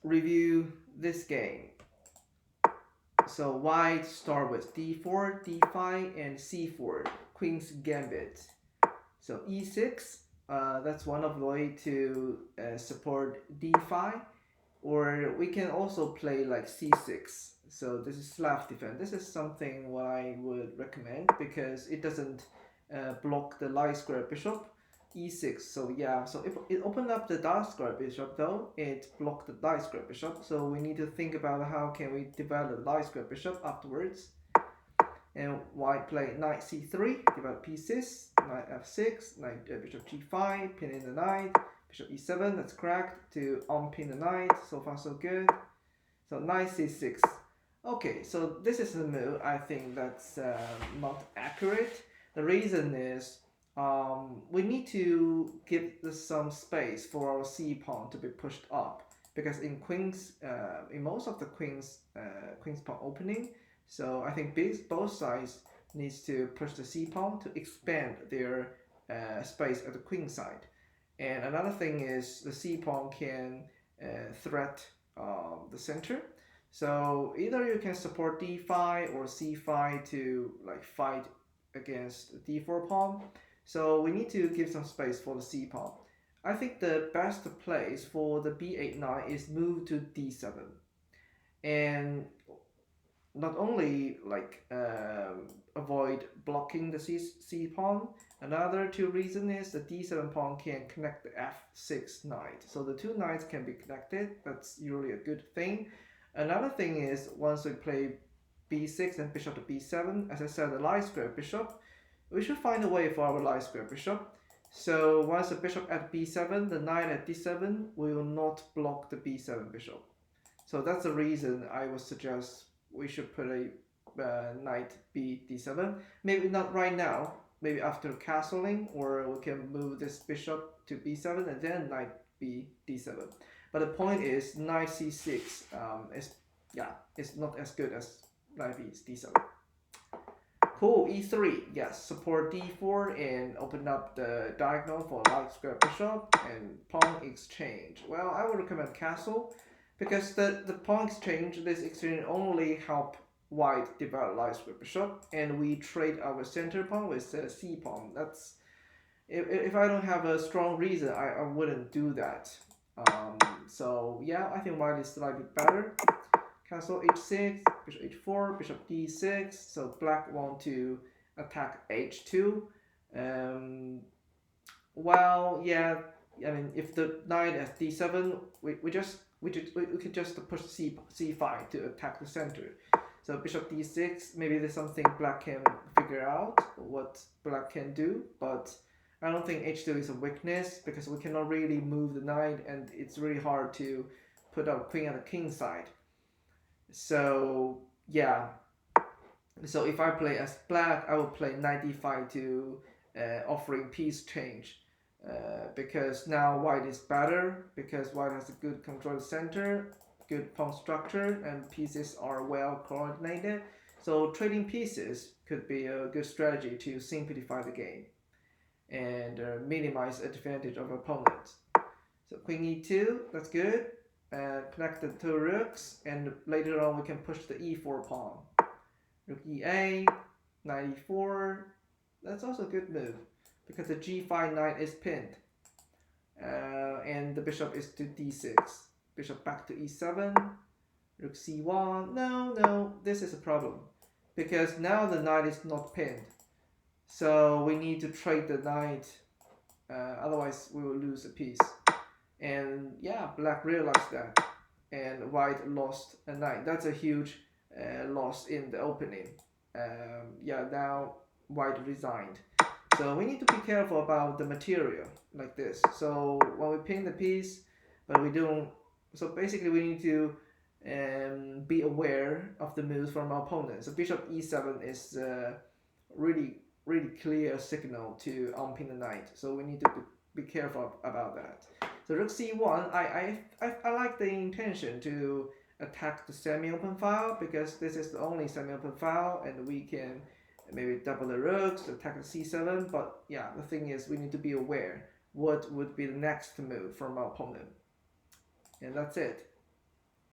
review this game. So white start with d4, d5, and c4, queen's gambit. So e6, that's one of the way to support d5, or we can also play like c6. So this is slav defense. This is something what I would recommend because it doesn't block the light square bishop. E6. So yeah, so it opened up the dark square bishop though. It blocked the light square bishop. So we need to think about how can we develop the light square bishop afterwards. And white play knight c3, develop pieces, knight f6, knight bishop g5, pinning the knight, bishop e7, that's cracked to unpin the knight. So far so good. So knight c6. Okay, so this is the move. I think that's not accurate. The reason is we need to give some space for our c pawn to be pushed up because in in most of the queen's pawn opening. So I think both sides needs to push the c pawn to expand their space at the queen side. And another thing is the c pawn can threat the center. So either you can support d5 or c5 to like fight against d4 pawn. So we need to give some space for the c pawn. I think the best place for the b8 knight is move to d7, and not only like avoid blocking the c pawn. Another two reason is the d7 pawn can connect the f6 knight, so the two knights can be connected. That's usually a good thing. Another thing is once we play b6 and bishop to b7, as I said, the light square bishop, we should find a way for our light square bishop. So once the bishop at b7, the knight at d7 will not block the b7 bishop. So that's the reason I would suggest we should put a knight b d7. Maybe not right now, maybe after castling, or we can move this bishop to b7 and then knight b d7. But the point is knight c6 it's not as good as knight b d7. Cool, e3, yes, support d4 and open up the diagonal for light square bishop and pawn exchange. Well, I would recommend castle because the pawn exchange, this exchange only help white develop light square bishop, and we trade our center pawn with c pawn. That's if I don't have a strong reason, I wouldn't do that. So yeah, I think white is slightly better. Castle h6, bishop h4, bishop d6. So black want to attack h2. Well, yeah, I mean, if the knight at d7, we could just push c5 to attack the center. So bishop d6, maybe there's something black can figure out what black can do, but I don't think h2 is a weakness because we cannot really move the knight, and it's really hard to put up queen on the king side. So yeah, so if I play as black, I will play knight d5 to offering piece change. Because now white is better because white has a good control center, good pawn structure, and pieces are well coordinated. So trading pieces could be a good strategy to simplify the game and minimize advantage of opponents. So queen e2, that's good. Connect the two rooks, and later on we can push the e4 pawn. Rook e8, knight e4, that's also a good move because the g5 knight is pinned, and the bishop is to d6. Bishop back to e7, rook c1. No, this is a problem because now the knight is not pinned. So we need to trade the knight, otherwise we will lose a piece. And yeah, black realized that, and white lost a knight. That's a huge loss in the opening. Yeah, now white resigned. So we need to be careful about the material like this. So when we pin the piece, but we don't. So basically, we need to be aware of the moves from our opponent. So bishop e7 is really clear signal to unpin the knight. So we need to be careful about that. So rook c1, I like the intention to attack the semi-open file because this is the only semi-open file, and we can maybe double the rooks to attack the c7. But yeah, the thing is we need to be aware what would be the next move from our opponent. And that's it.